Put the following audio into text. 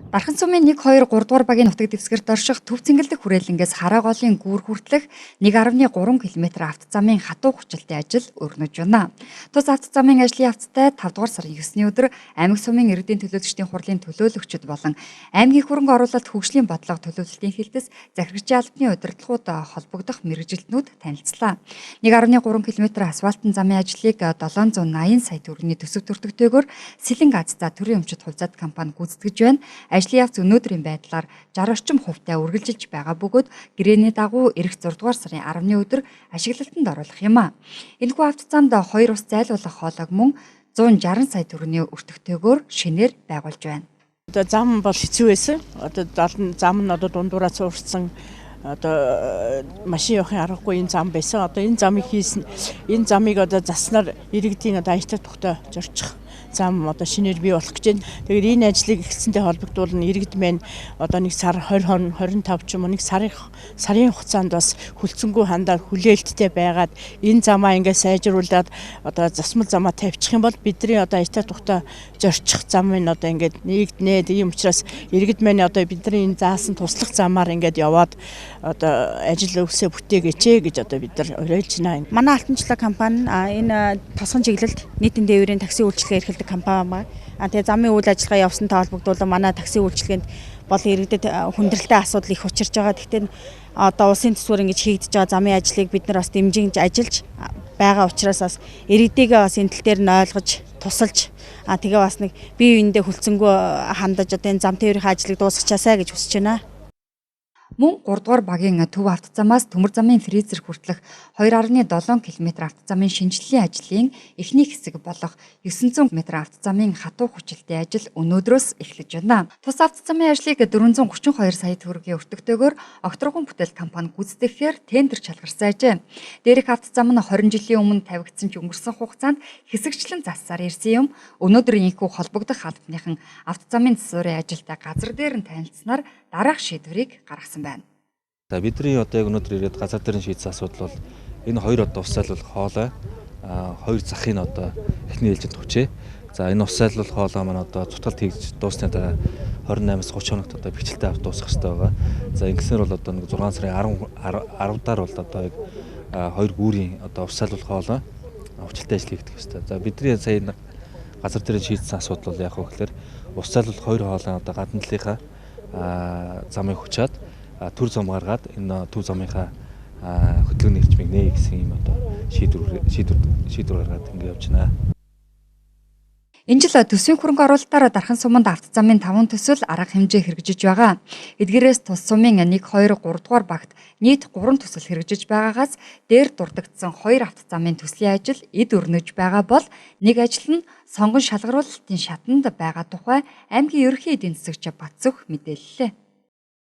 Дархан сумын 1, 2, 3 дугаар багийн нутаг дэвсгэрт орших төв цэнгэлдэх хүрээлэнгээс хараа голын гүүр хүртэлх 1.3 км автозамын хатуу хүчилтийн ажил өрнөж байна. Тус автозамын ажлын явцтай 5 дугаар сарын 9-ний өдөр аймаг сумын иргэдийн төлөөлөгчдийн хурлын төлөөлөгчид болон аймгийн хөрөнгө оруулалт хөгжлийн бодлого төлөвлөлтийн хилтэс захирагчийн албаны удирдлагууд холбогдох мэргэжилтнүүд танилцлаа. 1.3 км асфальтын замын ажлыг 780 сая төгрөгийн төсөв төртөгтэйгээр Сэлэн газцаа төрийн өмчит хувьцаат компани гүйцэтгэж байна. Ажлын явц өнөөдрийн байдлаар 60 орчим хувьтай үргэлжилж байгаа бөгөөд гэрээний дагуу эх 6 дугаар сарын 10-ны өдөр ашиглалтанд оруулах юм а. Энэхүү автозамд 2 ус зайлуулах хоолойг мөн 160 сая төгрөгийн өртөгтэйгээр шинээр байгуулж байна. Одоо зам бол хэцүү байсан. Одоо зам нь одоо дундуура цуурсан машин явахын аргагүй энэ зам байсан. Одоо энэ замыг хийсэн. Энэ замыг одоо заснаар иргэдийн одоо аялал тухтай зорчих зам одоо шинээр бий болох гэж байна. Тэгэхээр энэ ажлыг эхэлсэнтэй холбогдуулна иргэд маань одоо нэг сар 20 25 ч юм уу нэг сарын хугацаанд бас хүлцэнгүй хандаад хүлээлттэй байгаад энэ замаа ингээ сайжруулад одоо засмал замаа тавьчих юм бол бидний одоо аялал тухтай зорчих зам нь одоо ингээд нэгднэ. Тийм учраас иргэд маань одоо бидний энэ заасан туслах замаар ингээд яваад одоо ажил өвсөө бүтээгээч гэж одоо бид нар уриалж байна. Манай алтанчлаг компани энэ тосгон чиглэлд нийтийн дээврийн такси үйлчилгээ эрхэлдэг компани байна. Тэгээ замын үйл ажиллагаа явсантай холбогдуулан манай такси үйлчилгээнд бол иргэдэд хүндрэлтэй асуудал их учирч байгаа. Гэхдээ одоо улсын төсвөр ингэж хийгдэж байгаа замын ажлыг бид нар бас дэмжиж ажиллаж байгаа учраас бас иргэдийгээ бас энэ тал дээр нь ойлгож тусалж тэгээ бас нэг бие биендээ хүлцэнгүй хандаж одоо энэ зам тээврийн ажлыг дуусгачаасаа гэж хүсэж байна. Мөн 3 дугаар багийн төв автозамаас төмөр замын фрезер хүртэлх 2.7 км автозамын шинжилгээний ажлын эхний хэсэг болох 900 м автозамын хатуу хүчилтийн ажил өнөөдрөөс эхлэж байна. Тус автозамын ажлыг 432 сая төгрөгийн өртөгтэйгээр Октрогон бүтээл компани гүйцэтгэхээр тендер чалгарсан ажээ. Дээрх автозам нь 20 жилийн өмнө тавигдсан ч өнгөрсөн хугацаанд хэсэгчлэн зассаар ирсэн юм. Өнөөдөр инхүү холбогдох албаныхан автозамын засварын ажилтай газар дээр нь танилцсанаар дараах шийдвэрийг гаргасан байна. За бидний одоо яг өнөөдөр ирээд газар дээр шийдсэн асуудал бол энэ хоёр одоо ус зайлуулах хоолой хоёр захын одоо эхний ээлжинд хүчээ. За энэ ус зайлуулах хоолой маань одоо цутгалт хийж дуусны дараа 28-аас 30 хоногт одоо бичлэлтэй авт дуусгах хэрэгтэй байгаа. За ингэснээр бол одоо нэг 6 сарын 10 даар бол одоо яг хоёр гүүрийн одоо ус зайлуулах хоолой хүчлэлтэй ажил хийгдэх хэрэгтэй. За бидний сая газар дээр шийдсэн асуудал бол яг хөө гэхээр ус зайлуулах хоёр хоолой одоо гадна талынхаа замыг хүчаад төр зам гаргаад энэ төв замынхаа хөдөлгөөний эрчмийг нээ гэсэн юм одоо шийдвэр гаргаад ингэ явж байна. Энэ жил төсвийн хөрөнгө оруулалтаар Дархан суманд автозамын 5 төсөл арга хэмжээ хэрэгжиж байгаа. Эдгээрээс тус сумын 1, 2, 3 дугаар багт нийт 3 төсөл хэрэгжиж байгаагаас дээр дурддагдсан 2 автозамын төслийн ажил эд өрнөж байгаа бол нэг ажил нь сонгон шалгаруулалтын шатанд байгаа тухай аймгийн ерөнхий эдийн засагч Батцөх мэдээллээ.